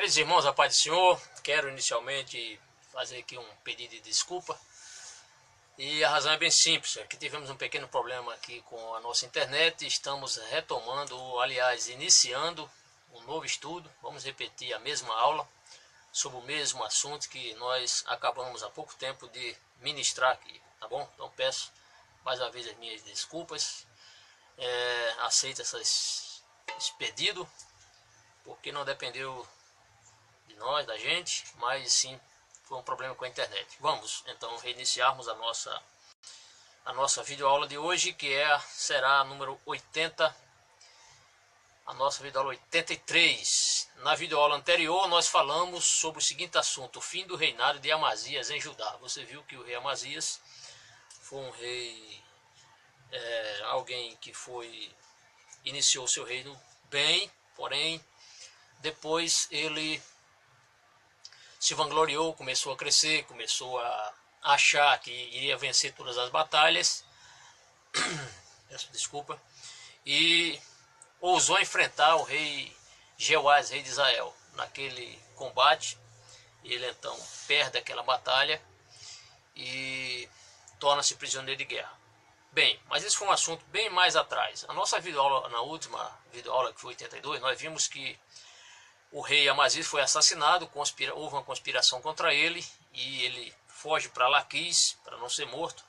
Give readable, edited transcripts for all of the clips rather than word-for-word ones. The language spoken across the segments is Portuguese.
Queridos irmãos, a paz do Senhor, quero inicialmente fazer aqui um pedido de desculpa. E a razão é bem simples, é que tivemos um pequeno problema aqui com a nossa internet. Estamos retomando, aliás, iniciando um novo estudo. Vamos repetir a mesma aula sobre o mesmo assunto que nós acabamos há pouco tempo de ministrar aqui, tá bom? Então peço mais uma vez as minhas desculpas. Aceito esse pedido, porque não dependeu de nós, da gente, mas sim foi um problema com a internet. Vamos então reiniciarmos a nossa videoaula de hoje, que será a número 80, a nossa videoaula 83. Na videoaula anterior nós falamos sobre o seguinte assunto: o fim do reinado de Amazias em Judá. Você viu que o rei Amazias foi um rei, alguém que iniciou seu reino bem, porém depois ele se vangloriou, começou a crescer, começou a achar que iria vencer todas as batalhas, peço desculpa, e ousou enfrentar o rei Jeoás, rei de Israel. Naquele combate, ele então perde aquela batalha e torna-se prisioneiro de guerra. Bem, mas isso foi um assunto bem mais atrás. A nossa videoaula, na última videoaula, que foi 82, nós vimos que o rei Amazias foi assassinado, houve uma conspiração contra ele e ele foge para Laquis para não ser morto.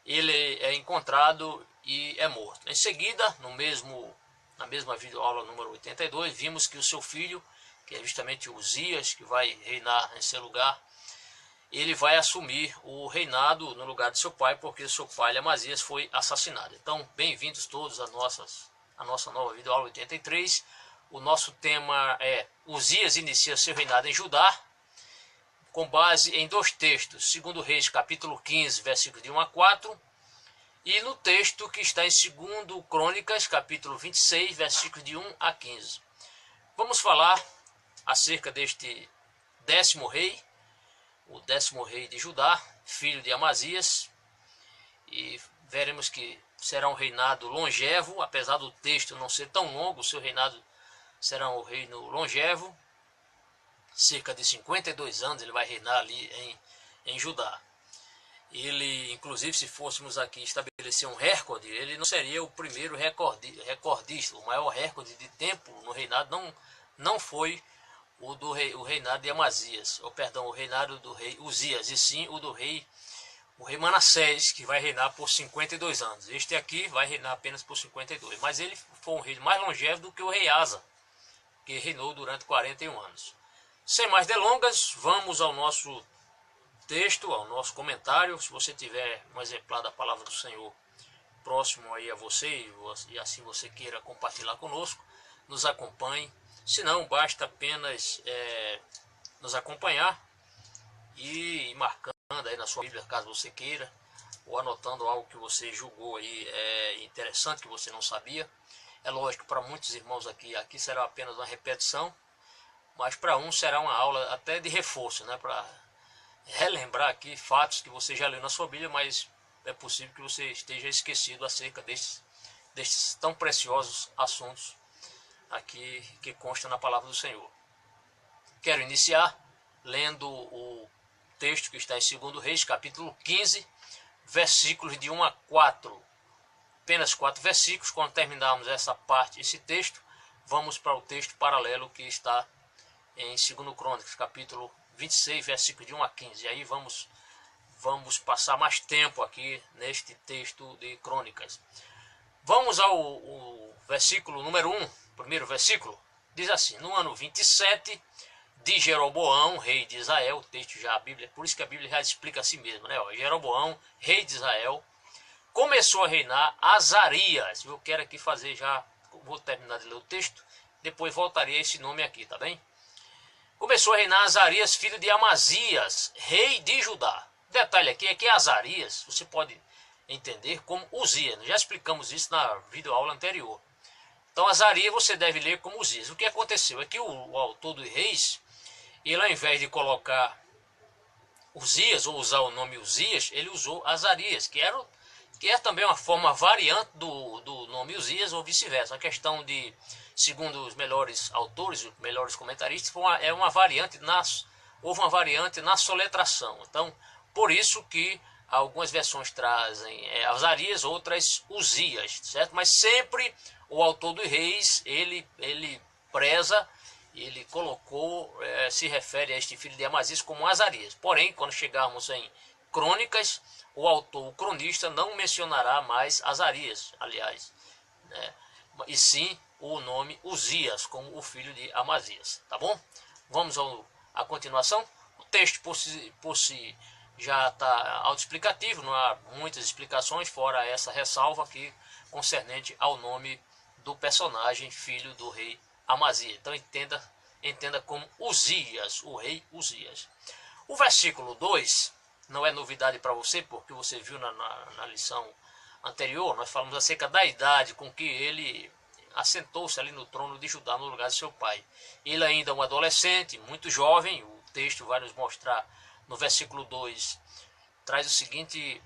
Ele é encontrado e é morto. Em seguida, na mesma videoaula número 82, vimos que o seu filho, que é justamente Uzias, que vai reinar em seu lugar, ele vai assumir o reinado no lugar de seu pai, porque o seu pai Amazias foi assassinado. Então, bem-vindos todos à nossa nova videoaula 83. O nosso tema é: Uzias inicia seu reinado em Judá, com base em dois textos, 2 Reis, capítulo 15, versículos de 1 a 4, e no texto que está em 2 Crônicas, capítulo 26, versículos de 1 a 15. Vamos falar acerca deste 10º rei, o 10º rei de Judá, filho de Amazias, e veremos que será um reinado longevo, apesar do texto não ser tão longo. O seu reinado será um reino longevo, cerca de 52 anos ele vai reinar ali em Judá. Ele, inclusive, se fôssemos aqui estabelecer um recorde, ele não seria o primeiro recordista. O maior recorde de tempo no reinado não foi o reinado de Amazias, o reinado do rei Uzias, e sim o rei Manassés, que vai reinar por 52 anos. Este aqui vai reinar apenas por 52, mas ele foi um rei mais longevo do que o rei Asa, que reinou durante 41 anos. Sem mais delongas, vamos ao nosso texto, ao nosso comentário. Se você tiver um exemplar da palavra do Senhor próximo aí a você, e assim você queira compartilhar conosco, nos acompanhe. Se não, basta apenas nos acompanhar e ir marcando aí na sua Bíblia, caso você queira, ou anotando algo que você julgou aí interessante, que você não sabia. É lógico, para muitos irmãos aqui será apenas uma repetição, mas para uns será uma aula até de reforço, né? Para relembrar aqui fatos que você já leu na sua Bíblia, mas é possível que você esteja esquecido acerca destes tão preciosos assuntos aqui que consta na palavra do Senhor. Quero iniciar lendo o texto que está em 2 Reis, capítulo 15, versículos de 1 a 4. Apenas 4 versículos. Quando terminarmos esse texto, vamos para o texto paralelo que está em 2 Crônicas, capítulo 26, versículos de 1 a 15. E aí vamos passar mais tempo aqui neste texto de Crônicas. Vamos ao versículo número 1, primeiro versículo. Diz assim: no ano 27 de Jeroboão, rei de Israel, o texto já, a Bíblia, por isso que a Bíblia já explica a si mesmo, né? Jeroboão, rei de Israel, começou a reinar Azarias. Eu quero aqui vou terminar de ler o texto, depois voltarei a esse nome aqui, tá bem? Começou a reinar Azarias, filho de Amazias, rei de Judá. Detalhe aqui é que Azarias, você pode entender como Uzias. Já explicamos isso na videoaula anterior. Então Azarias você deve ler como Uzias. O que aconteceu é que o autor dos Reis, ele ao invés de colocar Uzias, ou usar o nome Uzias, ele usou Azarias, que é também uma forma variante do nome Uzias, ou vice-versa. A questão de segundo os melhores autores, os melhores comentaristas, houve uma variante na soletração. Então, por isso que algumas versões trazem Azarias, outras Uzias, certo? Mas sempre o autor dos Reis, ele preza, ele colocou, se refere a este filho de Amazias como Azarias. Porém, quando chegarmos em Crônicas, o cronista, não mencionará mais Azarias, aliás, né? E sim o nome Uzias, como o filho de Amazias, tá bom? Vamos à continuação. O texto por si já está autoexplicativo, não há muitas explicações, fora essa ressalva aqui concernente ao nome do personagem, filho do rei Amazias. Então entenda como Uzias, o rei Uzias. O versículo 2 não é novidade para você, porque você viu na lição anterior, nós falamos acerca da idade com que ele assentou-se ali no trono de Judá no lugar de seu pai. Ele ainda é um adolescente, muito jovem. O texto vai nos mostrar no versículo 2, traz a seguinte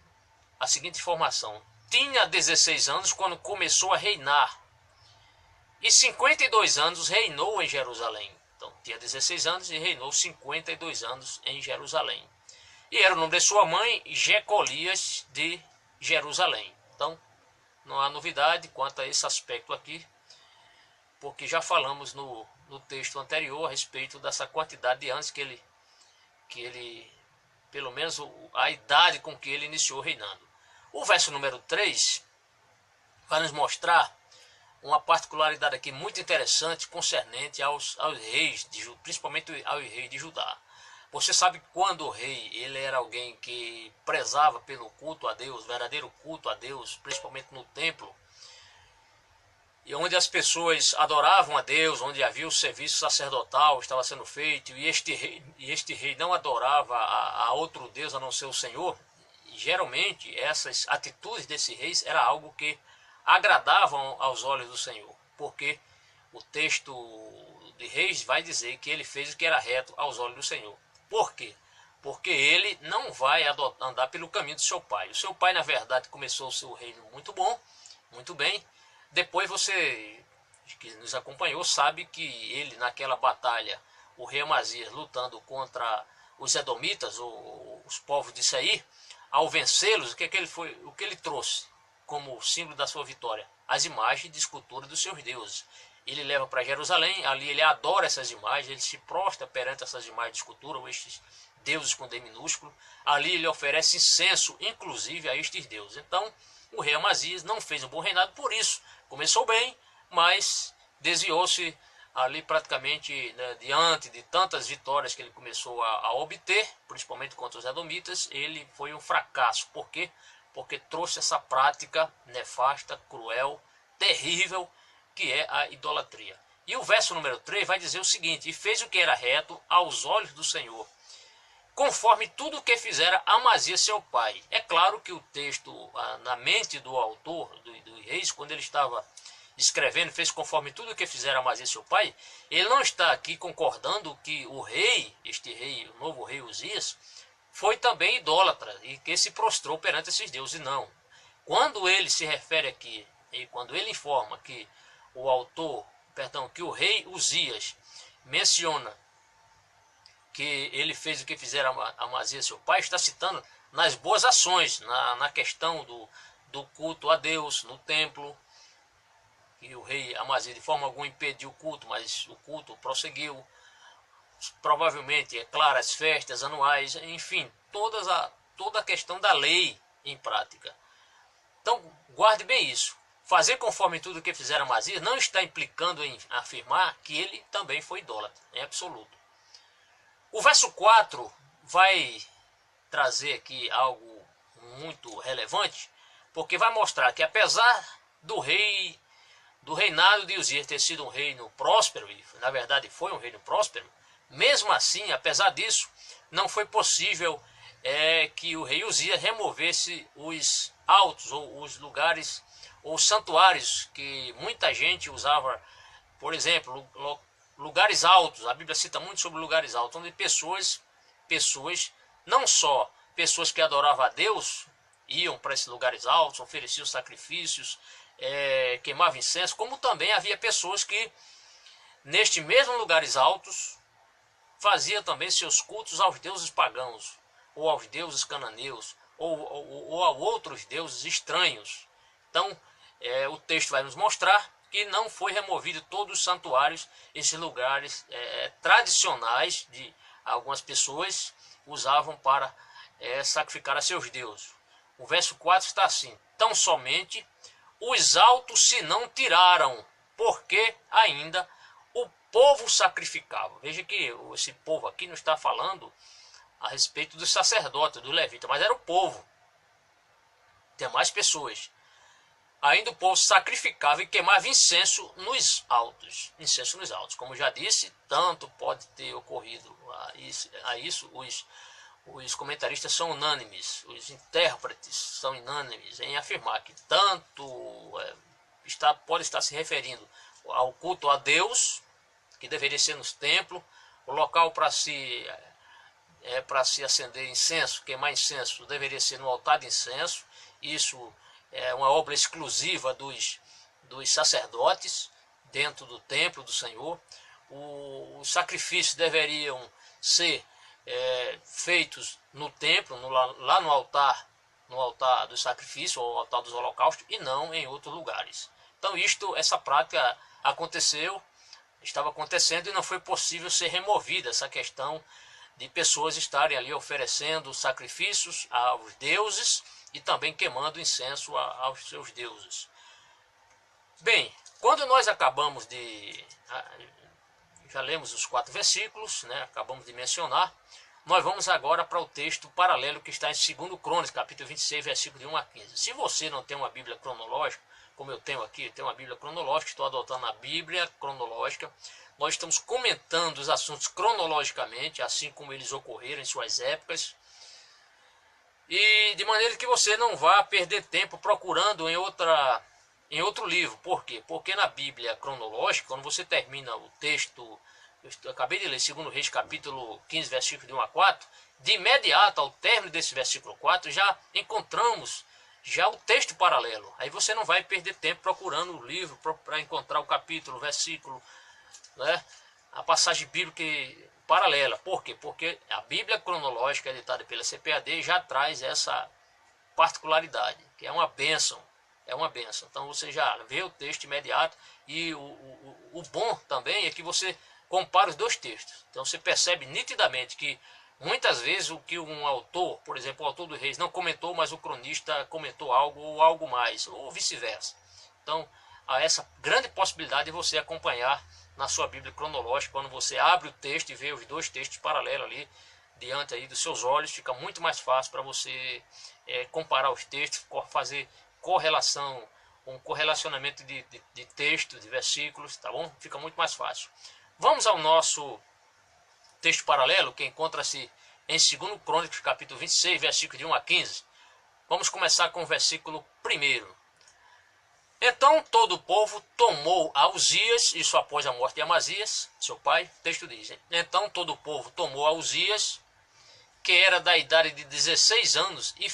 informação: tinha 16 anos quando começou a reinar, e 52 anos reinou em Jerusalém. Então tinha 16 anos e reinou 52 anos em Jerusalém. E era o nome de sua mãe, Jecolias de Jerusalém. Então não há novidade quanto a esse aspecto aqui, porque já falamos no texto anterior a respeito dessa quantidade de anos que ele, pelo menos a idade com que ele iniciou reinando. O verso número 3 vai nos mostrar uma particularidade aqui muito interessante concernente aos reis, principalmente aos reis de Judá. Você sabe que quando o rei ele era alguém que prezava pelo culto a Deus, verdadeiro culto a Deus, principalmente no templo, e onde as pessoas adoravam a Deus, onde havia o serviço sacerdotal estava sendo feito, e este rei não adorava a outro Deus a não ser o Senhor, e geralmente essas atitudes desses reis era algo que agradavam aos olhos do Senhor, porque o texto de Reis vai dizer que ele fez o que era reto aos olhos do Senhor. Por quê? Porque ele não vai andar pelo caminho do seu pai. O seu pai, na verdade, começou o seu reino muito bom, muito bem. Depois você, que nos acompanhou, sabe que ele, naquela batalha, o rei Amazias, lutando contra os edomitas, os povos de Seir, ao vencê-los, o que ele trouxe como símbolo da sua vitória? As imagens de escultura dos seus deuses. Ele leva para Jerusalém, ali ele adora essas imagens, ele se prostra perante essas imagens de escultura, ou estes deuses com D minúsculo. Ali ele oferece incenso, inclusive, a estes deuses. Então, o rei Amazias não fez um bom reinado por isso. Começou bem, mas desviou-se ali praticamente, né, diante de tantas vitórias que ele começou a obter, principalmente contra os edomitas, ele foi um fracasso. Por quê? Porque trouxe essa prática nefasta, cruel, terrível, que é a idolatria. E o verso número 3 vai dizer o seguinte: e fez o que era reto aos olhos do Senhor, conforme tudo o que fizera Amazias seu pai. É claro que o texto, na mente do autor, do Reis, quando ele estava escrevendo, fez conforme tudo o que fizera Amazias seu pai, ele não está aqui concordando que o rei, este rei, o novo rei Uzias, foi também idólatra e que se prostrou perante esses deuses. Não. Quando ele se refere aqui, e quando ele informa que que o rei Uzias menciona que ele fez o que fizera Amazias seu pai, está citando nas boas ações, na questão do culto a Deus no templo, que o rei Amazias de forma alguma impediu o culto, mas o culto prosseguiu. Provavelmente, é claro, as festas anuais, enfim, toda a questão da lei em prática. Então, guarde bem isso. Fazer conforme tudo o que fizeram Amazias não está implicando em afirmar que ele também foi idólatra, em absoluto. O verso 4 vai trazer aqui algo muito relevante, porque vai mostrar que apesar do reinado de Uzias ter sido um reino próspero, e na verdade foi um reino próspero, mesmo assim, apesar disso, não foi possível que o rei Uzias removesse os altos, ou os lugares, ou santuários que muita gente usava, por exemplo, lugares altos. A Bíblia cita muito sobre lugares altos, onde pessoas, não só pessoas que adoravam a Deus, iam para esses lugares altos, ofereciam sacrifícios, queimavam incenso, como também havia pessoas que Neste mesmo lugares altos, fazia também seus cultos aos deuses pagãos, ou aos deuses cananeus, ou a outros deuses estranhos. Então, o texto vai nos mostrar que não foi removido todos os santuários, esses lugares tradicionais de algumas pessoas usavam para sacrificar a seus deuses. O verso 4 está assim: tão somente os altos se não tiraram, porque ainda o povo sacrificava. Veja que esse povo aqui não está falando a respeito dos sacerdotes, do levita, mas era o povo. Tem mais pessoas. Ainda o povo sacrificava e queimava incenso nos altos. Incenso nos altos. Como já disse, tanto pode ter ocorrido a isso os comentaristas são unânimes, os intérpretes são unânimes em afirmar que tanto pode estar se referindo ao culto a Deus, que deveria ser nos templos, o local para se acender incenso, queimar incenso, deveria ser no altar de incenso. Isso é uma obra exclusiva dos sacerdotes dentro do templo do Senhor. Os sacrifícios deveriam ser feitos no templo, lá no altar do sacrifício, ou altar dos holocaustos, e não em outros lugares. Então essa prática estava acontecendo e não foi possível ser removida essa questão de pessoas estarem ali oferecendo sacrifícios aos deuses e também queimando incenso aos seus deuses. Bem, quando nós acabamos já lemos os 4 versículos, né, acabamos de mencionar, nós vamos agora para o texto paralelo que está em 2 Crônicas, capítulo 26, versículo de 1 a 15. Se você não tem uma Bíblia cronológica, como eu tenho aqui, eu tenho uma Bíblia cronológica, estou adotando a Bíblia cronológica, nós estamos comentando os assuntos cronologicamente, assim como eles ocorreram em suas épocas, e de maneira que você não vá perder tempo procurando em outro livro. Por quê? Porque na Bíblia cronológica, quando você termina o texto, eu acabei de ler 2 Reis capítulo 15, versículo de 1 a 4, de imediato ao término desse versículo 4, já encontramos o texto paralelo. Aí você não vai perder tempo procurando o livro para encontrar o capítulo, o versículo, né, a passagem bíblica paralela. Por quê? Porque a Bíblia cronológica editada pela CPAD já traz essa particularidade, que é uma bênção. É uma bênção. Então você já vê o texto imediato, e o bom também é que você compara os dois textos. Então você percebe nitidamente que muitas vezes o que um autor, por exemplo, o autor dos Reis, não comentou, mas o cronista comentou algo ou algo mais, ou vice-versa. Então há essa grande possibilidade de você acompanhar na sua Bíblia cronológica. Quando você abre o texto e vê os dois textos paralelos ali diante aí dos seus olhos, fica muito mais fácil para você comparar os textos, fazer correlação, um correlacionamento de texto, de versículos, tá bom? Fica muito mais fácil. Vamos ao nosso texto paralelo, que encontra-se em 2 Crônicas, capítulo 26, versículo de 1 a 15. Vamos começar com o versículo 1. Então todo o povo tomou a Uzias, isso após a morte de Amazias, seu pai. O texto diz: então todo o povo tomou a Uzias, que era da idade de 16 anos, e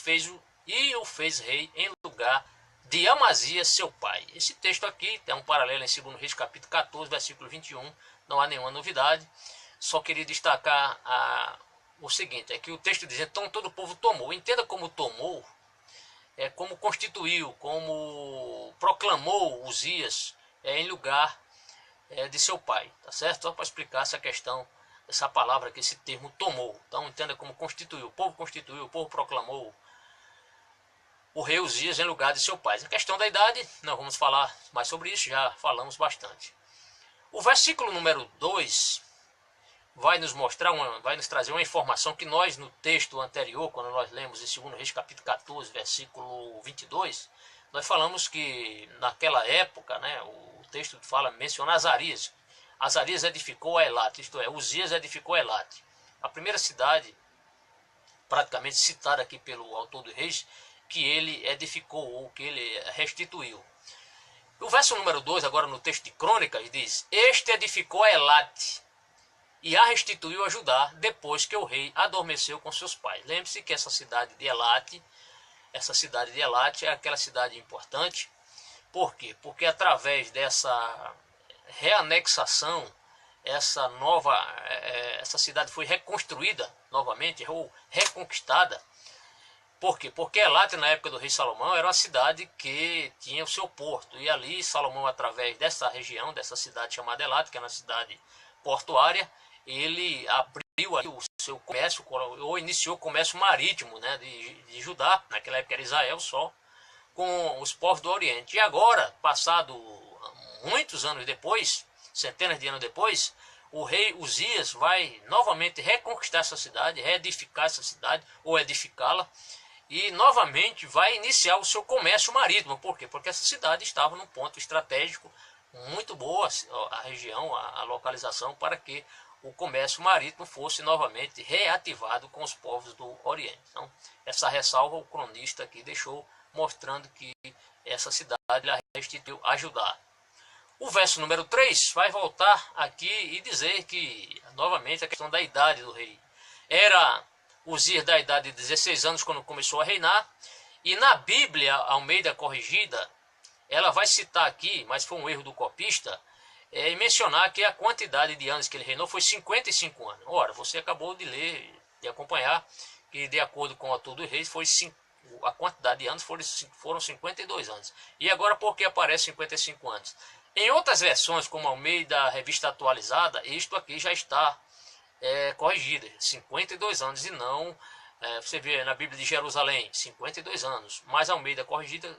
o fez rei em lugar de Amazias, seu pai. Esse texto aqui tem um paralelo em 2 Reis, capítulo 14, versículo 21. Não há nenhuma novidade. Só queria destacar o seguinte, é que o texto diz: então todo o povo tomou. Entenda como tomou, como constituiu, como proclamou Uzias em lugar de seu pai. Tá certo? Só para explicar essa questão, essa palavra aqui, esse termo tomou. Então entenda como constituiu, o povo proclamou o rei Uzias em lugar de seu pai. A questão da idade, não vamos falar mais sobre isso, já falamos bastante. O versículo número 2 vai nos trazer uma informação que nós, no texto anterior, quando nós lemos em 2 Reis capítulo 14, versículo 22, nós falamos que naquela época, né, o texto menciona Azarias. Azarias edificou a Elate, isto é, Uzias edificou a Elate. A primeira cidade, praticamente citada aqui pelo autor dos Reis, que ele edificou ou que ele restituiu. O verso número 2, agora no texto de Crônicas, diz: este edificou a Elate e a restituiu a Judá, depois que o rei adormeceu com seus pais. Lembre-se que essa cidade de Elate é aquela cidade importante. Por quê? Porque através reanexação, essa cidade foi reconstruída novamente, ou reconquistada. Por quê? Porque Elate, na época do rei Salomão, era uma cidade que tinha o seu porto. E ali Salomão, através dessa região, dessa cidade chamada Elate, que é uma cidade portuária, ele abriu ali o seu comércio, ou iniciou o comércio marítimo, né, de Judá, naquela época era Israel só, com os povos do Oriente. E agora, passado muitos anos depois, centenas de anos depois, o rei Uzias vai novamente reconquistar essa cidade, reedificar essa cidade, ou edificá-la, e novamente vai iniciar o seu comércio marítimo. Por quê? Porque essa cidade estava num ponto estratégico muito boa, a região, a localização, para que o comércio marítimo fosse novamente reativado com os povos do Oriente. Então, essa ressalva o cronista aqui deixou, mostrando que essa cidade restituiu a Judá. O verso número 3 vai voltar aqui e dizer que, novamente, a questão da idade do rei. Era Uzias da idade de 16 anos quando começou a reinar, e na Bíblia Almeida Corrigida, ela vai citar aqui, mas foi um erro do copista, e mencionar que a quantidade de anos que ele reinou foi 55 anos. Ora, você acabou de ler, de acompanhar, que de acordo com o autor dos reis, a quantidade de anos foram 52 anos. E agora por que aparece 55 anos? Em outras versões, como Almeida Revista Atualizada, isto aqui já está corrigida, 52 anos, e não, você vê na Bíblia de Jerusalém, 52 anos, mas Almeida Corrigida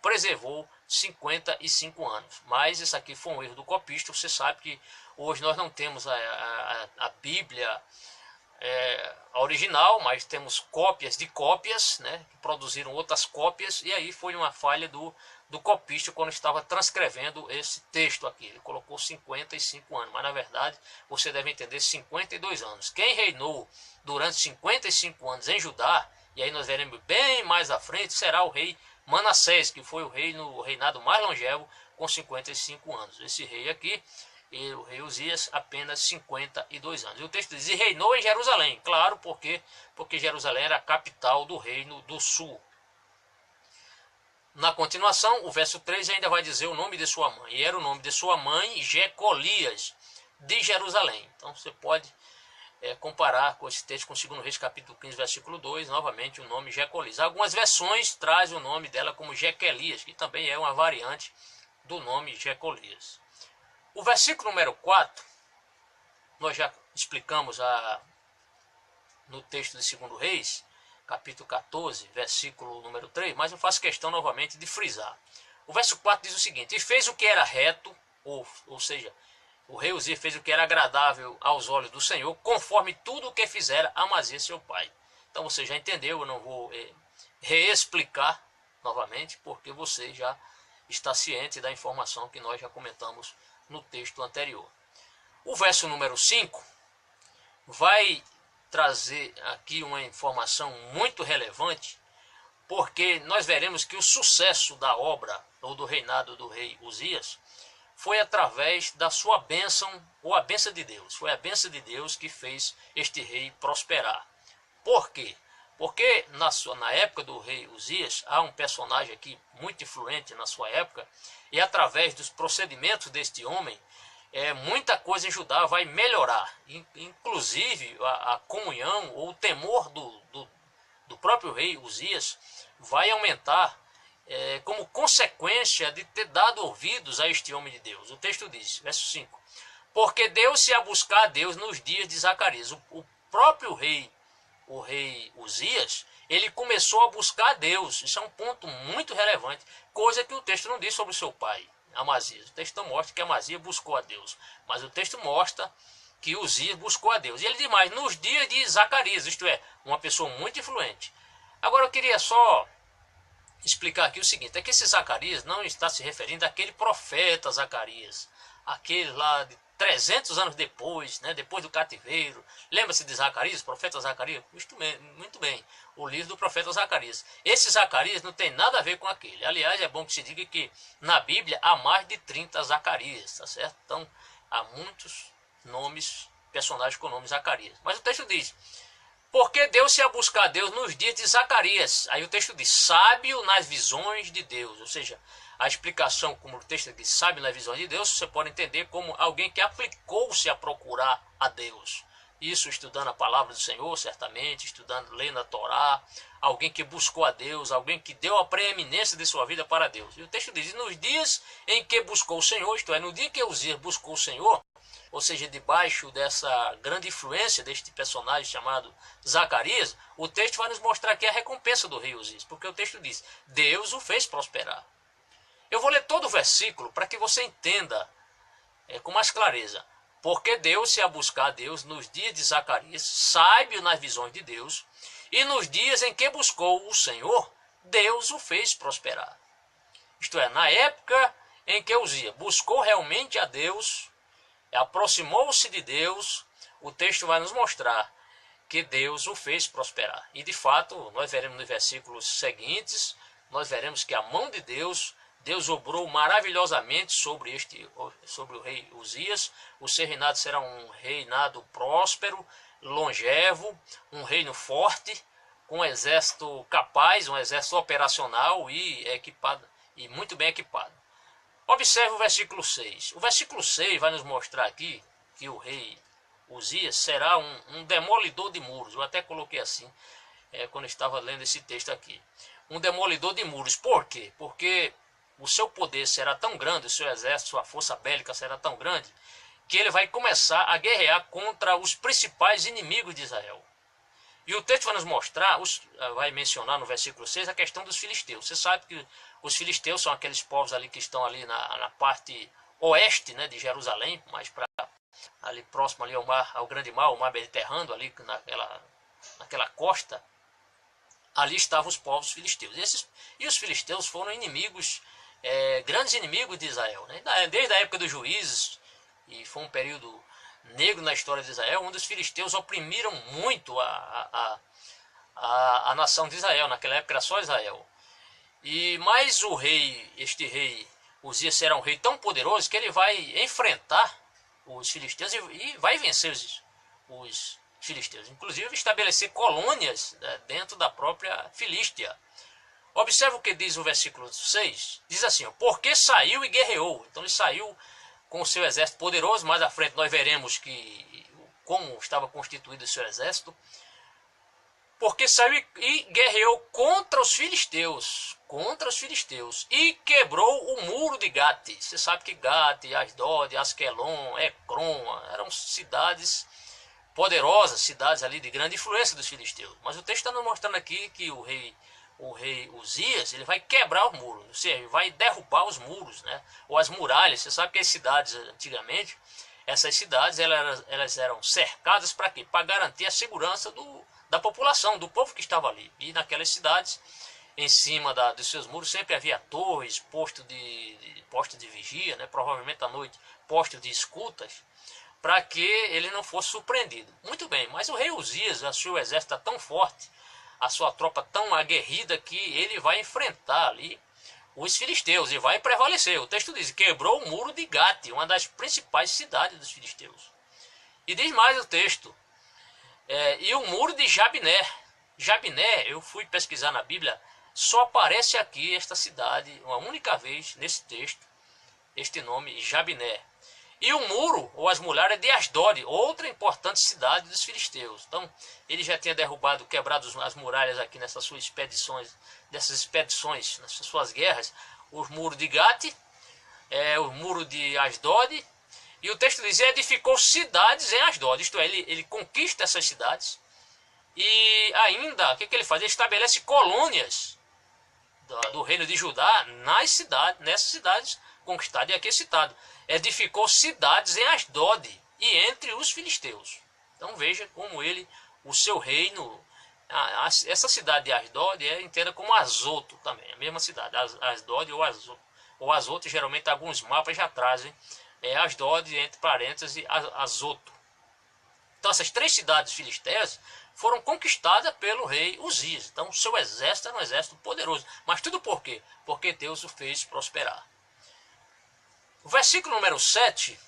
preservou 55 anos. Mas isso aqui foi um erro do copista. Você sabe que hoje nós não temos a Bíblia a original, mas temos cópias de cópias, né, que produziram outras cópias, e aí foi uma falha do copista quando estava transcrevendo esse texto aqui. Ele colocou 55 anos, mas na verdade você deve entender 52 anos. Quem reinou durante 55 anos em Judá, e aí nós veremos bem mais à frente, será o rei Manassés, que foi o reinado mais longevo, com 55 anos. Esse rei aqui, o rei Uzias, apenas 52 anos. E o texto diz: e reinou em Jerusalém. Claro, porque Jerusalém era a capital do reino do sul. Na continuação, o verso 3 ainda vai dizer o nome de sua mãe. E era o nome de sua mãe Jecolias, de Jerusalém. Então você pode comparar com esse texto com 2 Reis capítulo 15, versículo 2, novamente o nome Jecolias. Algumas versões trazem o nome dela como Jequelias, que também é uma variante do nome Jecolias. O versículo número 4, nós já explicamos no texto de 2 Reis, capítulo 14, versículo número 3, mas eu faço questão novamente de frisar. O verso 4 diz o seguinte: e fez o que era reto, ou seja, o rei Uzias fez o que era agradável aos olhos do Senhor, conforme tudo o que fizera Amazias seu pai. Então você já entendeu, eu não vou reexplicar novamente, porque você já está ciente da informação que nós já comentamos no texto anterior. O verso número 5 vai trazer aqui uma informação muito relevante, porque nós veremos que o sucesso da obra ou do reinado do rei Uzias foi através da sua bênção, ou a bênção de Deus. Foi a bênção de Deus que fez este rei prosperar. Por quê? Porque na época do rei Uzias, há um personagem aqui muito influente na sua época, e através dos procedimentos deste homem, muita coisa em Judá vai melhorar. Inclusive a comunhão ou o temor do próprio rei Uzias vai aumentar como consequência de ter dado ouvidos a este homem de Deus. O texto diz, verso 5, porque deu-se a buscar a Deus nos dias de Zacarias. O próprio rei, o rei Uzias, ele começou a buscar a Deus. Isso é um ponto muito relevante, coisa que o texto não diz sobre o seu pai, Amazias. O texto não mostra que Amazias buscou a Deus, mas o texto mostra que Uzias buscou a Deus. E ele diz mais, nos dias de Zacarias, isto é, uma pessoa muito influente. Agora eu queria só explicar aqui o seguinte, é que esse Zacarias não está se referindo àquele profeta Zacarias, aquele lá de 300 anos depois, né, depois do cativeiro. Lembra-se de Zacarias, profeta Zacarias? Muito bem, o livro do profeta Zacarias. Esse Zacarias não tem nada a ver com aquele. Aliás, é bom que se diga que na Bíblia há mais de 30 Zacarias, tá certo? Então, há muitos nomes, personagens com o nome Zacarias. Mas o texto diz, porque deu-se a buscar a Deus nos dias de Zacarias. Aí o texto diz, sábio nas visões de Deus. Ou seja, A explicação, como o texto aqui sabe nas visões de Deus, você pode entender como alguém que aplicou-se a procurar a Deus. Isso estudando a palavra do Senhor, certamente, estudando, lendo a Torá, alguém que buscou a Deus, alguém que deu a preeminência de sua vida para Deus. E o texto diz, nos dias em que buscou o Senhor, isto é, no dia que Uzias buscou o Senhor, ou seja, debaixo dessa grande influência deste personagem chamado Zacarias, o texto vai nos mostrar aqui a recompensa do rei Uzias, porque o texto diz, Deus o fez prosperar. Eu vou ler todo o versículo para que você entenda com mais clareza. Porque deu-se a buscar a Deus nos dias de Zacarias, sábio nas visões de Deus, e nos dias em que buscou o Senhor, Deus o fez prosperar. Isto é, na época em que Uzias buscou realmente a Deus, aproximou-se de Deus, o texto vai nos mostrar que Deus o fez prosperar. E de fato, nós veremos nos versículos seguintes, nós veremos que a mão de Deus obrou maravilhosamente sobre o rei Uzias. O seu reinado será um reinado próspero, longevo, um reino forte, com um exército capaz, um exército operacional e equipado, e muito bem equipado. Observe o versículo 6. O versículo 6 vai nos mostrar aqui que o rei Uzias será um demolidor de muros. Eu até coloquei assim, quando eu estava lendo esse texto aqui. Um demolidor de muros. Por quê? Porque o seu poder será tão grande, o seu exército, sua força bélica será tão grande, que ele vai começar a guerrear contra os principais inimigos de Israel. E o texto vai nos mostrar, vai mencionar no versículo 6 a questão dos filisteus. Você sabe que os filisteus são aqueles povos ali que estão ali na parte oeste, né, de Jerusalém, mais para ali próximo ali ao grande mar, o mar Mediterrâneo, ali naquela costa. Ali estavam os povos filisteus. E os filisteus foram inimigos, grandes inimigos de Israel, né? Desde a época dos juízes, e foi um período negro na história de Israel, onde os filisteus oprimiram muito a nação de Israel. Naquela época era só Israel. Mas este rei Uzias será um rei tão poderoso que ele vai enfrentar os filisteus e vai vencer os filisteus. Inclusive estabelecer colônias dentro da própria Filístia. Observe o que diz o versículo 6. Diz assim, porque saiu e guerreou. Então ele saiu com o seu exército poderoso. Mais à frente nós veremos como estava constituído o seu exército. Porque saiu e guerreou contra os filisteus. E quebrou o muro de Gate. Você sabe que Gate, Asdod, Asquelon, Ecrom eram cidades poderosas, cidades ali de grande influência dos filisteus. Mas o texto está nos mostrando aqui que o rei Uzias, ele vai quebrar os muros, ou seja, ele vai derrubar os muros, né? Ou as muralhas. Você sabe que as cidades antigamente, essas cidades elas eram cercadas para quê? Para garantir a segurança da população, do povo que estava ali. E naquelas cidades, em cima dos seus muros, sempre havia torres, posto de vigia, né? Provavelmente à noite, posto de escutas, para que ele não fosse surpreendido. Muito bem, mas o rei Uzias, o seu exército está tão forte, a sua tropa tão aguerrida, que ele vai enfrentar ali os filisteus e vai prevalecer. O texto diz, quebrou o muro de Gate, uma das principais cidades dos filisteus. E diz mais o texto, e o muro de Jabiné. Jabiné, eu fui pesquisar na Bíblia, só aparece aqui esta cidade, uma única vez nesse texto, este nome, Jabiné. E o muro, ou as muralhas de Asdod, outra importante cidade dos filisteus. Então, ele já tinha quebrado as muralhas aqui nessas suas expedições, nessas suas guerras. Os muros de Gate, o muro de Asdod, e o texto diz, edificou cidades em Asdod, isto é, ele conquista essas cidades, e ainda, o que ele faz? Ele estabelece colônias do reino de Judá nessas cidades conquistadas, e aqui é citado, edificou cidades em Asdod e entre os filisteus. Então veja como o seu reino, essa cidade de Asdod é entendida como Azoto também, a mesma cidade, Asdod ou Azoto, geralmente alguns mapas já trazem Asdod, entre parênteses, Azoto. Então essas três cidades filisteias foram conquistadas pelo rei Uzias. Então o seu exército era um exército poderoso. Mas tudo por quê? Porque Deus o fez prosperar. O versículo número 7,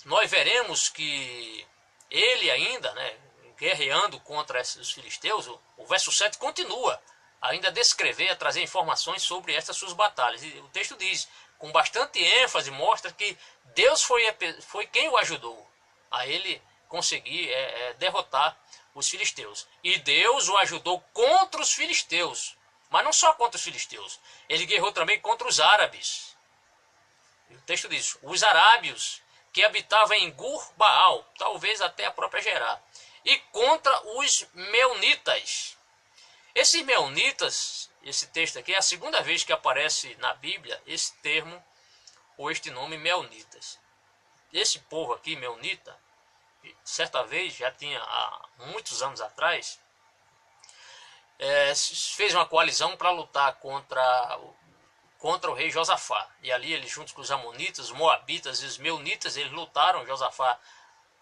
nós veremos que ele ainda, né, guerreando contra os filisteus, o verso 7 continua ainda descrever, a trazer informações sobre estas suas batalhas. E o texto diz, com bastante ênfase, mostra que Deus foi quem o ajudou a ele conseguir derrotar os filisteus. E Deus o ajudou contra os filisteus, mas não só contra os filisteus, ele guerreou também contra os árabes. E o texto diz, os arábios que habitavam em Gur-Baal, talvez até a própria Gerá, e contra os meunitas. Esses meunitas, esse texto aqui, é a segunda vez que aparece na Bíblia esse termo, ou este nome, meunitas. Esse povo aqui, meunita, certa vez, já tinha há muitos anos atrás, fez uma coalizão para lutar contra o rei Josafá. E ali eles, juntos com os amonitas, os moabitas e os meunitas, eles lutaram. Josafá,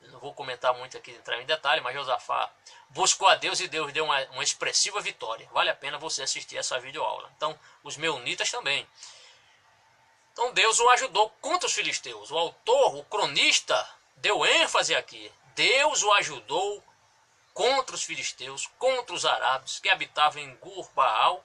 não vou comentar muito aqui, entrar em detalhe, mas Josafá buscou a Deus e Deus deu uma expressiva vitória. Vale a pena você assistir essa videoaula. Então, os meunitas também. Então Deus o ajudou contra os filisteus. O autor, o cronista, deu ênfase aqui. Deus o ajudou contra os filisteus, contra os arábios que habitavam em Gur-Baal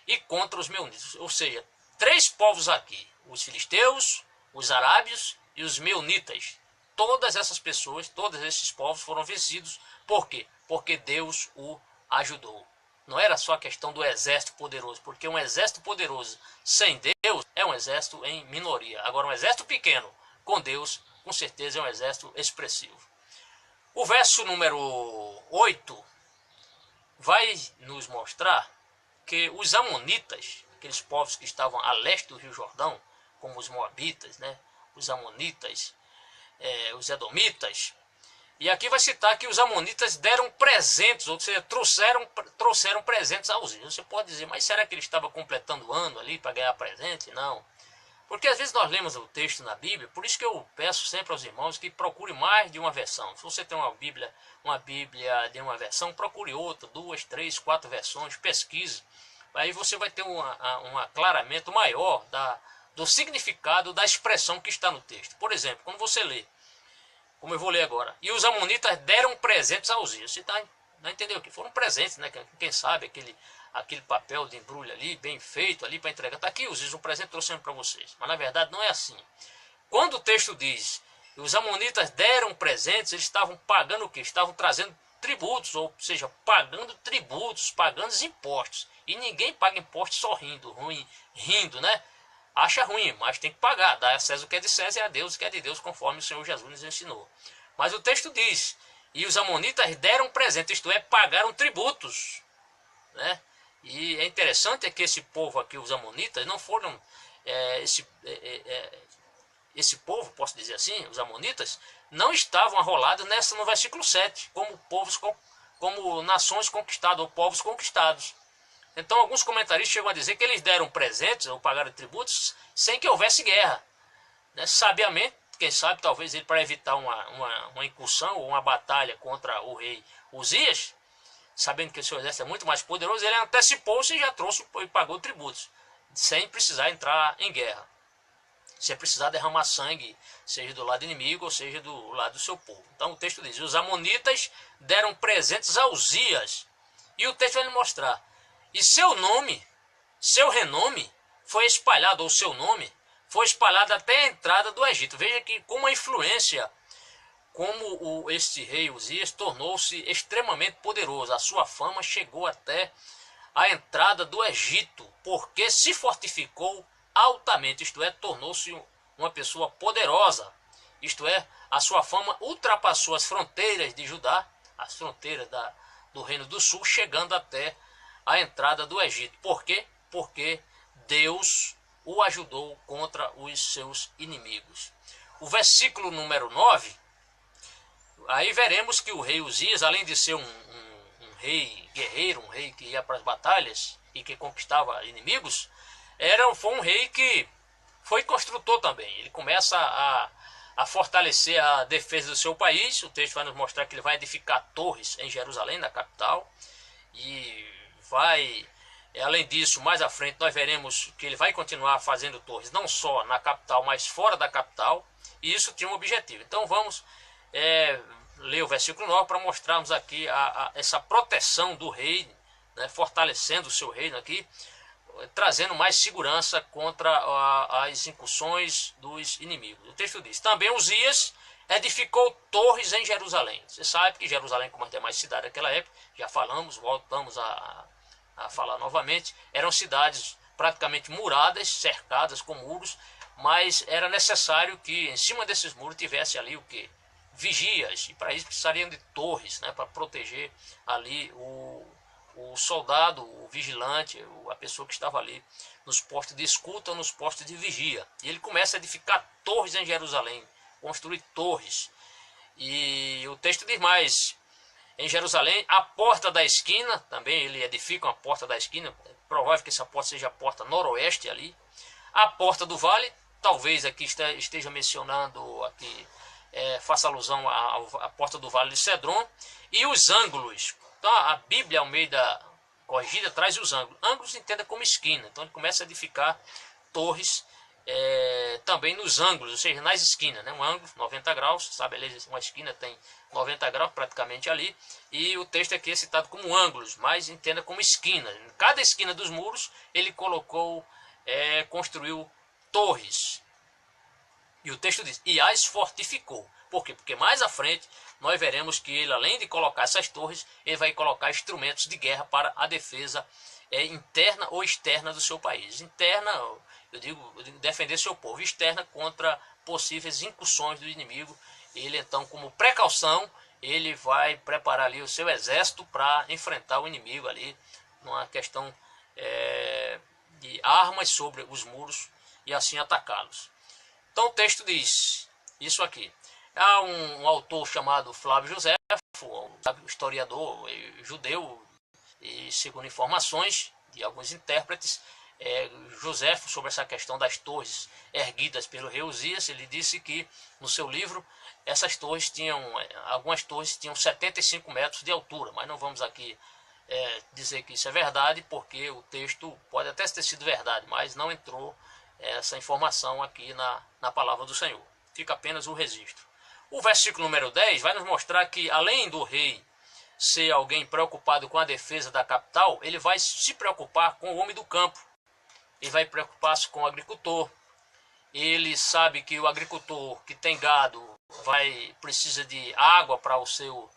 e contra os meunitas. Ou seja, três povos aqui, os filisteus, os arábios e os meunitas. Todas essas pessoas, todos esses povos foram vencidos. Por quê? Porque Deus o ajudou. Não era só a questão do exército poderoso, porque um exército poderoso sem Deus é um exército em minoria. Agora, um exército pequeno com Deus, com certeza é um exército expressivo. O verso número 8 vai nos mostrar que os amonitas, aqueles povos que estavam a leste do Rio Jordão, como os moabitas, né, os amonitas, os edomitas, e aqui vai citar que os amonitas deram presentes, ou seja, trouxeram presentes aos ídolos. Você pode dizer, mas será que ele estava completando o ano ali para ganhar presente? Não. Porque às vezes nós lemos o texto na Bíblia, por isso que eu peço sempre aos irmãos que procure mais de uma versão. Se você tem uma Bíblia de uma versão, procure outra, 2, 3, 4 versões, pesquise. Aí você vai ter um aclaramento maior do significado da expressão que está no texto. Por exemplo, quando você lê, como eu vou ler agora, e os amonitas deram presentes aos ídolos. Você não entendeu o que? Foram presentes, né? Quem sabe aquele papel de embrulho ali, bem feito ali para entregar. Está aqui, os ídolos, um presente trouxemos para vocês. Mas na verdade não é assim. Quando o texto diz que os amonitas deram presentes, eles estavam pagando o quê? Estavam trazendo tributos, ou seja, pagando tributos, pagando os impostos. E ninguém paga imposto só rindo, né? Acha ruim, mas tem que pagar. Dá a César o que é de César e a Deus o que é de Deus, conforme o Senhor Jesus nos ensinou. Mas o texto diz, e os amonitas deram presente, isto é, pagaram tributos. Né? E é interessante que esse povo aqui, os amonitas, não foram... esse povo, posso dizer assim, os amonitas, não estavam arrolados no versículo 7, como nações conquistadas, ou povos conquistados. Então alguns comentaristas chegam a dizer que eles deram presentes ou pagaram tributos sem que houvesse guerra. Né? Sabiamente, quem sabe, talvez ele, para evitar uma incursão ou uma batalha contra o rei Uzias, sabendo que o seu exército é muito mais poderoso, ele antecipou-se e já trouxe e pagou tributos, sem precisar entrar em guerra, sem precisar derramar sangue, seja do lado inimigo ou seja do lado do seu povo. Então o texto diz, os amonitas deram presentes a Uzias, e o texto vai lhe mostrar, e seu renome foi espalhado, ou seu nome foi espalhado até a entrada do Egito. Veja que como a influência, como este rei Uzias tornou-se extremamente poderoso. A sua fama chegou até a entrada do Egito, porque se fortificou altamente, isto é, tornou-se uma pessoa poderosa. Isto é, a sua fama ultrapassou as fronteiras de Judá, as fronteiras do Reino do Sul, chegando até a entrada do Egito. Por quê? Porque Deus o ajudou contra os seus inimigos. O versículo número 9, aí veremos que o rei Uzias, além de ser um rei guerreiro, um rei que ia para as batalhas e que conquistava inimigos, foi um rei que foi construtor também. Ele começa a fortalecer a defesa do seu país. O texto vai nos mostrar que ele vai edificar torres em Jerusalém, na capital, e além disso, mais à frente nós veremos que ele vai continuar fazendo torres, não só na capital, mas fora da capital, e isso tinha um objetivo. Então vamos ler o versículo 9 para mostrarmos aqui essa proteção do rei né, fortalecendo o seu reino aqui, trazendo mais segurança contra as incursões dos inimigos. O texto diz: também Uzias edificou torres em Jerusalém. Você sabe que Jerusalém, como as demais cidades daquela época, já falamos, voltamos a falar novamente, eram cidades praticamente muradas, cercadas com muros, mas era necessário que em cima desses muros tivesse ali o quê? Vigias, e para isso precisariam de torres, né, para proteger ali o soldado, o vigilante, a pessoa que estava ali nos postos de escuta ou nos postos de vigia. E ele começa a edificar torres em Jerusalém, construir torres. E o texto diz mais: em Jerusalém, a porta da esquina, também ele edifica uma porta da esquina, é provável que essa porta seja a porta noroeste ali. A porta do vale, talvez aqui esteja mencionando, aqui faça alusão à porta do vale de Cedron. E os ângulos, então a Bíblia Almeida Corrigida traz os ângulos. Ângulos entenda como esquina, então ele começa a edificar torres também nos ângulos, ou seja, nas esquinas, né? Um ângulo, 90 graus, sabe, uma esquina tem 90 graus praticamente ali, e o texto aqui é citado como ângulos, mas entenda como esquina. Em cada esquina dos muros ele construiu torres. E o texto diz: e as fortificou. Por quê? Porque mais à frente nós veremos que ele, além de colocar essas torres, ele vai colocar instrumentos de guerra para a defesa interna ou externa do seu país. Interna, eu digo defender seu povo. Externa, contra possíveis incursões do inimigo. Ele então, como precaução, ele vai preparar ali o seu exército para enfrentar o inimigo ali, numa questão de armas sobre os muros e assim atacá-los. Então o texto diz isso aqui. Há um autor chamado Flávio Josefo, um historiador judeu, e segundo informações de alguns intérpretes, Josefo, sobre essa questão das torres erguidas pelo rei Uzias, ele disse que no seu livro essas torres algumas torres tinham 75 metros de altura, mas não vamos aqui dizer que isso é verdade, porque o texto pode até ter sido verdade, mas não entrou essa informação aqui na palavra do Senhor. Fica apenas o registro. O versículo número 10 vai nos mostrar que, além do rei ser alguém preocupado com a defesa da capital, ele vai se preocupar com o homem do campo. Ele vai preocupar-se com o agricultor. Ele sabe que o agricultor que tem gado precisa de água para o seu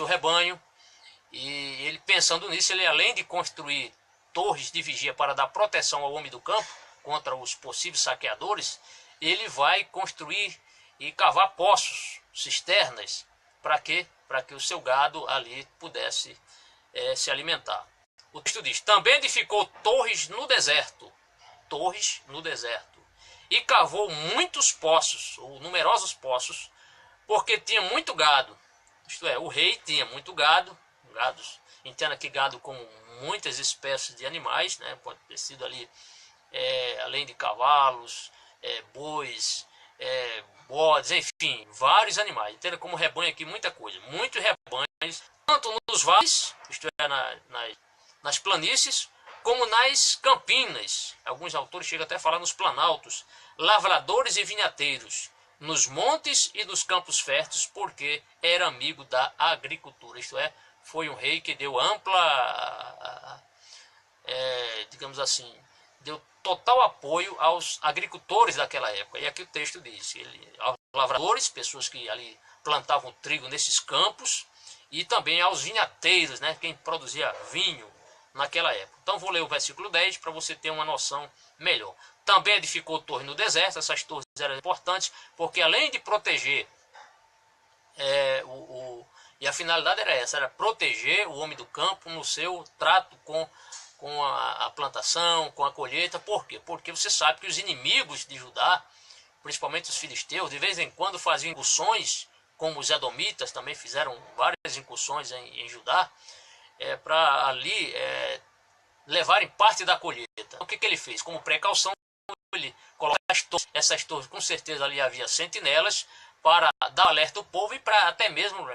rebanho. E ele, pensando nisso, ele, além de construir torres de vigia para dar proteção ao homem do campo contra os possíveis saqueadores, ele vai construir e cavar poços, cisternas, para quê? Para que o seu gado ali pudesse se alimentar. O texto diz: também edificou torres no deserto, e cavou muitos poços, ou numerosos poços, porque tinha muito gado. Isto é, o rei tinha muito gado, entenda que gado como muitas espécies de animais, né? Pode ter sido ali, além de cavalos, bois, bodes, enfim, vários animais. Entenda como rebanho aqui muita coisa, muitos rebanhos, tanto nos vales, isto é, nas planícies, como nas campinas. Alguns autores chegam até a falar nos planaltos, lavradores e vinhateiros, nos montes e nos campos férteis, porque era amigo da agricultura. Isto é, foi um rei que deu ampla, digamos assim, deu total apoio aos agricultores daquela época. E aqui o texto diz, aos lavradores, pessoas que ali plantavam trigo nesses campos, e também aos vinhateiros, né, quem produzia vinho naquela época. Então vou ler o versículo 10 para você ter uma noção melhor. Também edificou torres no deserto. Essas torres eram importantes porque, além de proteger, e a finalidade era essa, era proteger o homem do campo no seu trato com a plantação, com a colheita. Por quê? Porque você sabe que os inimigos de Judá, principalmente os filisteus, de vez em quando faziam incursões, como os edomitas também fizeram várias incursões em Judá, para ali levarem parte da colheita. Então, o que ele fez? Como precaução, ele colocou essas torres, com certeza ali havia sentinelas, para dar alerta ao povo e para até mesmo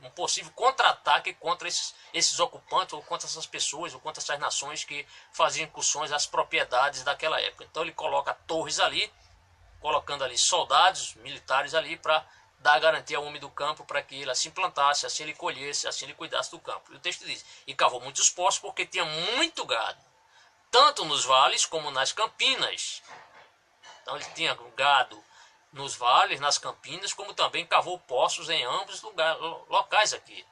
um possível contra-ataque contra esses ocupantes, ou contra essas pessoas, ou contra essas nações que faziam incursões às propriedades daquela época. Então ele coloca torres ali, colocando ali soldados militares ali para dar garantia ao homem do campo para que ele assim plantasse, assim ele colhesse, assim ele cuidasse do campo. E o texto diz, e cavou muitos poços porque tinha muito gado, tanto nos vales como nas campinas. Então ele tinha gado nos vales, nas campinas, como também cavou poços em ambos locais aqui.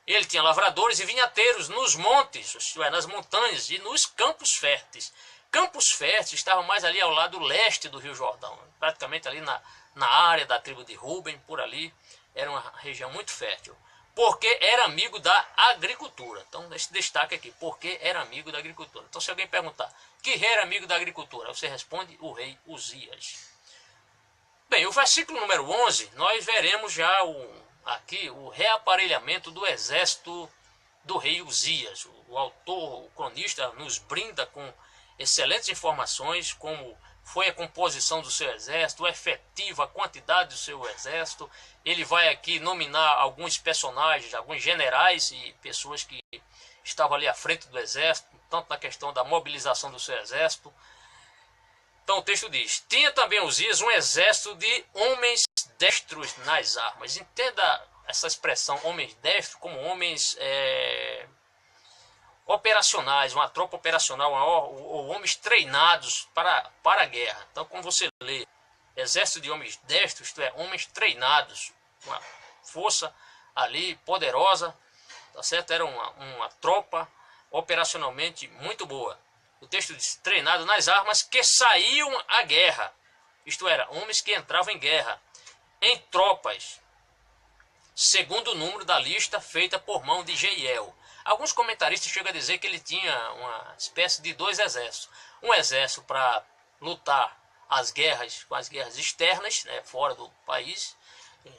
Ele tinha lavradores e vinhateiros nos montes, isto é, nas montanhas e nos campos férteis. Campos férteis estavam mais ali ao lado leste do Rio Jordão, praticamente ali na área da tribo de Ruben, por ali. Era uma região muito fértil, porque era amigo da agricultura. Então, esse destaque aqui, porque era amigo da agricultura. Então, se alguém perguntar, que rei era amigo da agricultura? Você responde, o rei Uzias. Bem, o versículo número 11, nós veremos já aqui o reaparelhamento do exército do rei Uzias. O autor, o cronista, nos brinda com excelentes informações, como foi a composição do seu exército, a efetiva quantidade do seu exército. Ele vai aqui nominar alguns personagens, alguns generais e pessoas que estavam ali à frente do exército, tanto na questão da mobilização do seu exército. Então o texto diz, tinha também Uzias um exército de homens destros nas armas. Entenda essa expressão, homens destros, como homens operacionais, uma tropa operacional, ou homens treinados para a guerra. Então, quando você lê exército de homens destros, isto é, homens treinados, uma força ali poderosa, tá certo? Era uma tropa operacionalmente muito boa. O texto diz, treinado nas armas que saíam à guerra, isto era, homens que entravam em guerra, em tropas, segundo o número da lista feita por mão de Jeiel. Alguns comentaristas chegam a dizer que ele tinha uma espécie de dois exércitos. Um exército para lutar com as guerras externas, né, fora do país.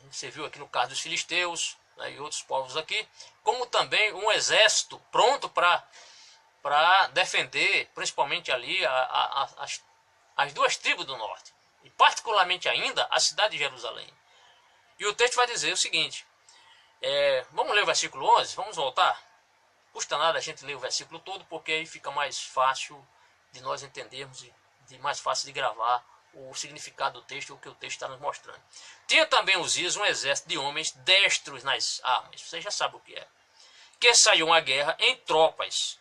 Você viu aqui no caso dos filisteus, né, e outros povos aqui. Como também um exército pronto para defender, principalmente ali, as duas tribos do norte. E particularmente ainda a cidade de Jerusalém. E o texto vai dizer o seguinte. Vamos ler o versículo 11? Vamos voltar? Custa nada a gente ler o versículo todo, porque aí fica mais fácil de nós entendermos e mais fácil de gravar o significado do texto, o que o texto está nos mostrando. Tinha também Uzias um exército de homens destros nas armas, você já sabe o que saíam à guerra em tropas,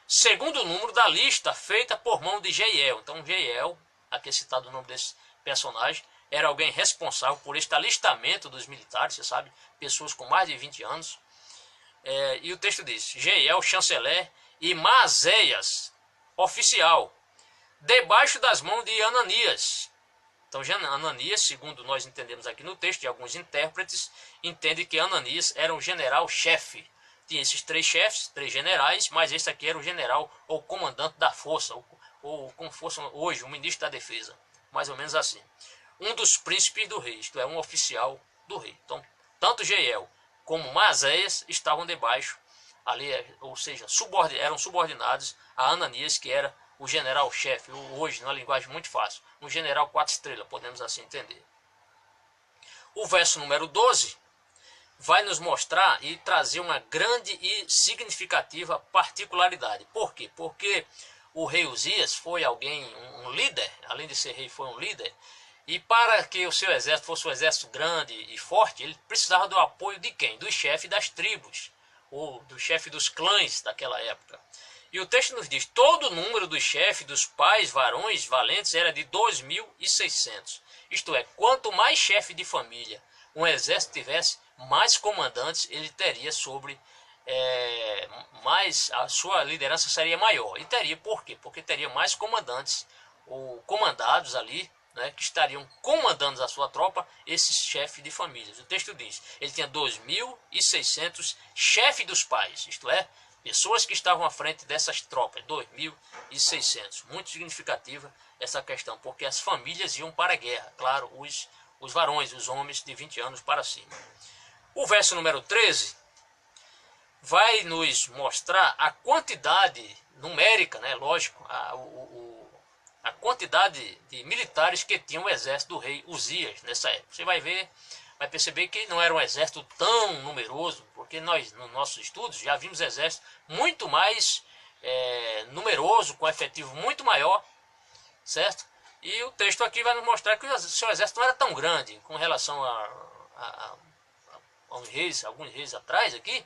segundo o número da lista feita por mão de Jeiel. Então Jeiel, aqui é citado o nome desse personagem, era alguém responsável por este alistamento dos militares, você sabe, pessoas com mais de 20 anos. E o texto diz, Jeiel, chanceler, e Maazéias, oficial, debaixo das mãos de Ananias. Então Ananias, segundo nós entendemos aqui no texto, e alguns intérpretes entendem que Ananias era um general-chefe. Tinha esses três chefes, três generais, mas esse aqui era o general ou comandante da força, ou como fosse hoje, o ministro da defesa, mais ou menos assim. Um dos príncipes do rei, isto é, um oficial do rei. Então, tanto Jeiel como Maazéias estavam debaixo, ali, ou seja, eram subordinados a Ananias, que era o general-chefe, hoje, numa linguagem muito fácil, um general 4 estrelas, podemos assim entender. O verso número 12 vai nos mostrar e trazer uma grande e significativa particularidade. Por quê? Porque o rei Uzias foi alguém, um líder, além de ser rei, foi um líder. E para que o seu exército fosse um exército grande e forte, ele precisava do apoio de quem? Do chefe das tribos, ou do chefe dos clãs daquela época. E o texto nos diz, todo o número dos chefes dos pais varões valentes era de 2.600. Isto é, quanto mais chefe de família um exército tivesse, mais comandantes ele teria sobre, mais a sua liderança seria maior. E teria por quê? Porque teria mais comandantes, ou comandados ali, que estariam comandando a sua tropa, esses chefes de famílias. O texto diz, ele tinha 2.600 chefes dos pais, isto é, pessoas que estavam à frente dessas tropas, 2.600. Muito significativa essa questão, porque as famílias iam para a guerra, claro, os varões, os homens de 20 anos para cima. O verso número 13 vai nos mostrar a quantidade numérica, lógico, a quantidade de militares que tinha o exército do rei Uzias nessa época. Você vai perceber que não era um exército tão numeroso, porque nós, nos nossos estudos, já vimos exército muito mais numeroso, com efetivo muito maior, certo? E o texto aqui vai nos mostrar que o seu exército não era tão grande com relação aos reis, alguns reis atrás aqui.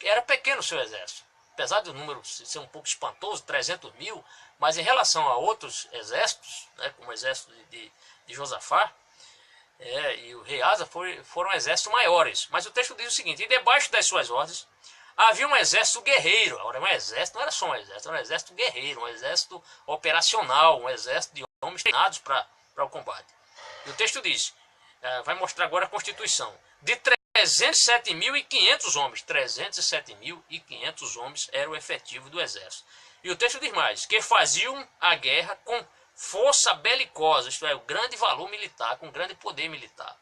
Era pequeno o seu exército. Apesar do número ser um pouco espantoso, 300 mil, mas em relação a outros exércitos, né, como o exército de Josafá e o rei Asa, foram exércitos maiores. Mas o texto diz o seguinte: e debaixo das suas ordens havia um exército guerreiro. Agora, um exército não era só um exército, era um exército guerreiro, um exército operacional, um exército de homens treinados para o combate. E o texto diz, vai mostrar agora a Constituição, de 307.500 homens. 307.500 homens era o efetivo do exército. E o texto diz mais, que faziam a guerra com força belicosa, isto é, o grande valor militar, com grande poder militar.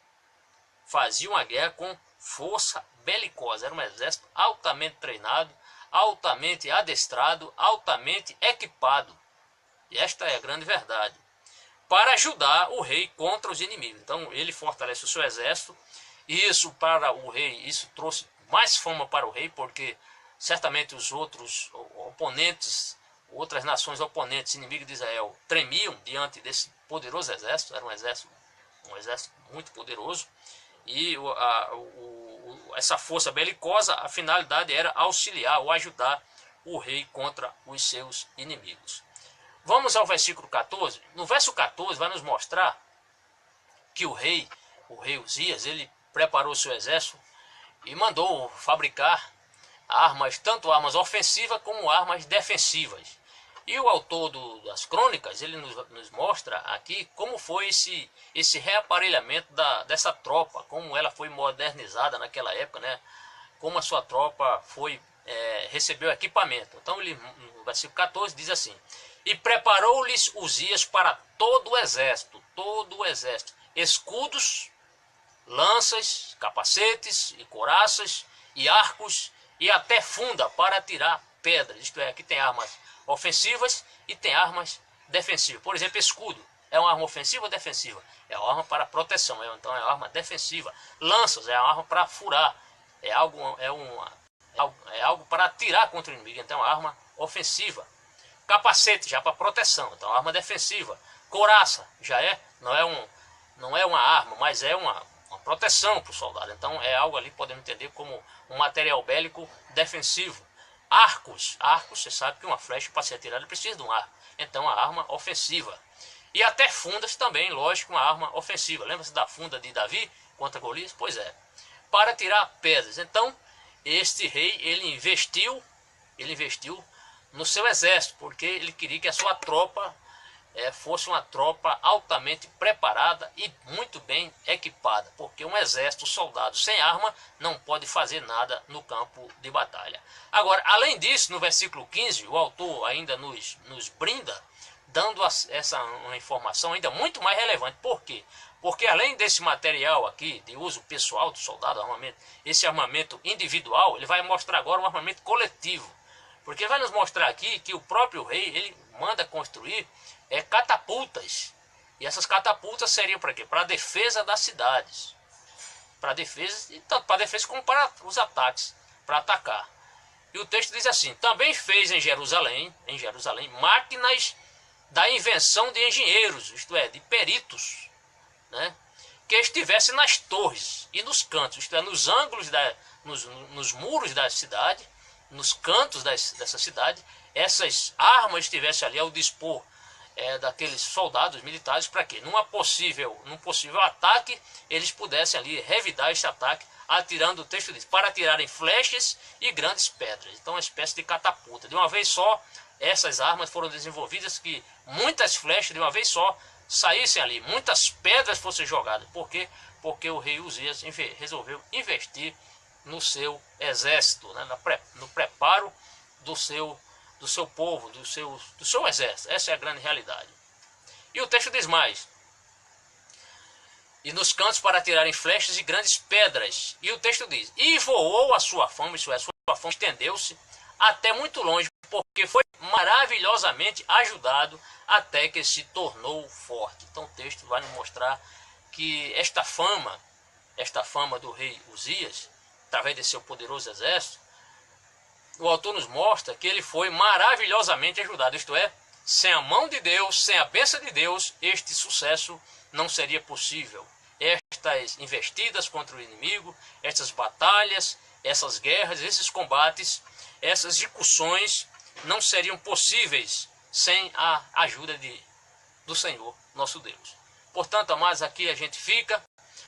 Faziam a guerra com força belicosa. Era um exército altamente treinado, altamente adestrado, altamente equipado. E esta é a grande verdade. Para ajudar o rei contra os inimigos. Então ele fortalece o seu exército. Isso para o rei, isso trouxe mais fama para o rei, porque certamente os outros oponentes, outras nações oponentes, inimigos de Israel, tremiam diante desse poderoso exército. Era um exército muito poderoso. E essa força belicosa, a finalidade era auxiliar ou ajudar o rei contra os seus inimigos. Vamos ao versículo 14. No verso 14 vai nos mostrar que o rei Uzias, ele preparou seu exército e mandou fabricar armas, tanto armas ofensivas como armas defensivas. E o autor das crônicas, ele nos mostra aqui como foi esse reaparelhamento dessa tropa, como ela foi modernizada naquela época, né? Como a sua tropa recebeu equipamento. Então, no versículo 14 diz assim, e preparou-lhes Uzias para todo o exército, escudos, lanças, capacetes e couraças, e arcos, e até funda para atirar pedras. Isto é, aqui tem armas ofensivas e tem armas defensivas. Por exemplo, escudo é uma arma ofensiva ou defensiva? É uma arma para proteção, então é uma arma defensiva. Lanças é uma arma para furar, é algo para atirar contra o inimigo, então é uma arma ofensiva. Capacete já para proteção, então é uma arma defensiva. Couraça já não é uma arma, mas é uma proteção para o soldado. Então é algo ali, podemos entender como um material bélico defensivo. Arcos, você sabe que uma flecha para ser atirada precisa de um arco. Então a arma ofensiva. E até fundas também, lógico, uma arma ofensiva. Lembra-se da funda de Davi contra Golias? Pois é. Para tirar pedras. Então este rei, ele investiu no seu exército, porque ele queria que a sua tropa fosse uma tropa altamente preparada e muito bem equipada, porque um exército, soldado sem arma, não pode fazer nada no campo de batalha. Agora, além disso, no versículo 15, o autor ainda nos brinda, dando uma informação ainda muito mais relevante. Por quê? Porque além desse material aqui, de uso pessoal do soldado, esse armamento individual, ele vai mostrar agora um armamento coletivo. Porque vai nos mostrar aqui que o próprio rei, ele manda construir catapultas. E essas catapultas seriam para quê? Para a defesa das cidades. Para defesa, e tanto para defesa como para os ataques, para atacar. E o texto diz assim, também fez em Jerusalém, máquinas da invenção de engenheiros, isto é, de peritos, né, que estivessem nas torres e nos cantos, isto é, nos ângulos, nos muros da cidade, nos cantos dessa cidade, essas armas estivessem ali ao dispor daqueles soldados militares, para que num possível ataque eles pudessem ali revidar esse ataque, atirando, o texto diz, para atirarem flechas e grandes pedras. Então uma espécie de catapulta. De uma vez só, essas armas foram desenvolvidas, que muitas flechas de uma vez só saíssem ali, muitas pedras fossem jogadas. Por quê? Porque o rei Uzias resolveu investir no seu exército, né, no preparo do seu povo, do seu exército. Essa é a grande realidade. E o texto diz mais, e nos cantos para atirarem flechas e grandes pedras. E o texto diz, e voou a sua fama, isso é, a sua fama estendeu-se até muito longe, porque foi maravilhosamente ajudado até que se tornou forte. Então o texto vai nos mostrar que esta fama do rei Uzias, através de seu poderoso exército, o autor nos mostra que ele foi maravilhosamente ajudado, isto é, Sem a mão de Deus, sem a bênção de Deus, este sucesso não seria possível. Estas investidas contra o inimigo, estas batalhas, essas guerras, esses combates, essas discussões não seriam possíveis sem a ajuda do Senhor, nosso Deus. Portanto, amados, aqui a gente fica.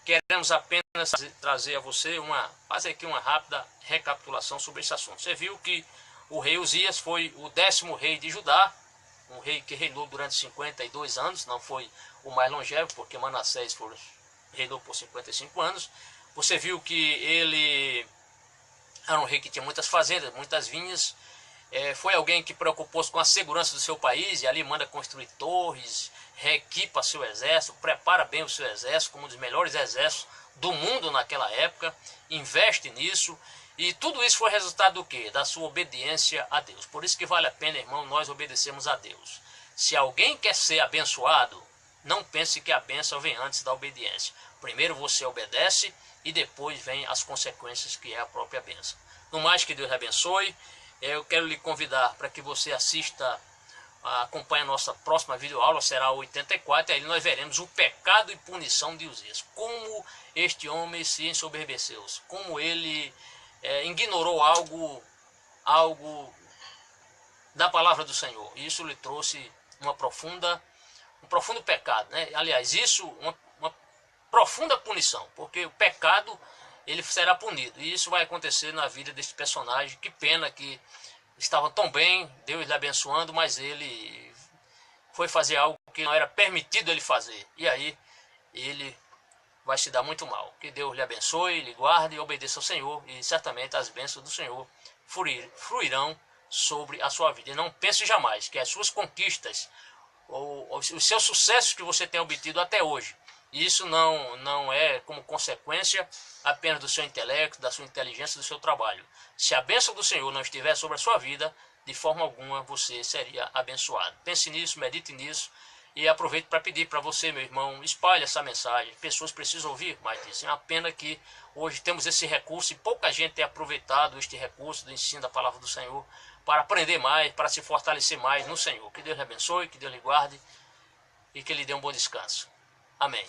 Queremos apenas trazer a você fazer aqui uma rápida recapitulação sobre esse assunto. Você viu que o rei Uzias foi o 10º rei de Judá, um rei que reinou durante 52 anos, não foi o mais longevo, porque Manassés reinou por 55 anos. Você viu que ele era um rei que tinha muitas fazendas, muitas vinhas. Foi alguém que preocupou-se com a segurança do seu país, e ali manda construir torres, reequipa seu exército, prepara bem o seu exército, como um dos melhores exércitos do mundo naquela época, investe nisso, e tudo isso foi resultado do quê? Da sua obediência a Deus. Por isso que vale a pena, irmão, nós obedecermos a Deus. Se alguém quer ser abençoado, não pense que a bênção vem antes da obediência. Primeiro você obedece e depois vem as consequências, que é a própria bênção. No mais, que Deus abençoe. Eu quero lhe convidar para que você acompanhe a nossa próxima videoaula, será a 84, e aí nós veremos o pecado e punição de Uzias. Como este homem se ensoberbeceu, como ele ignorou algo da palavra do Senhor. Isso lhe trouxe um profundo pecado, né? Aliás, uma profunda punição, porque o pecado ele será punido, e isso vai acontecer na vida deste personagem. Que pena que estava tão bem, Deus lhe abençoando, mas ele foi fazer algo que não era permitido ele fazer, e aí ele vai se dar muito mal. Que Deus lhe abençoe, lhe guarde e obedeça ao Senhor, e certamente as bênçãos do Senhor fluirão sobre a sua vida. E não pense jamais que as suas conquistas, ou os seus sucessos que você tem obtido até hoje, isso não é como consequência apenas do seu intelecto, da sua inteligência, do seu trabalho. Se a bênção do Senhor não estiver sobre a sua vida, de forma alguma você seria abençoado. Pense nisso, medite nisso, e aproveito para pedir para você, meu irmão, espalhe essa mensagem. Pessoas precisam ouvir mais disso. É uma pena que hoje temos esse recurso e pouca gente tem aproveitado este recurso do ensino da palavra do Senhor para aprender mais, para se fortalecer mais no Senhor. Que Deus lhe abençoe, que Deus lhe guarde e que lhe dê um bom descanso. Amém.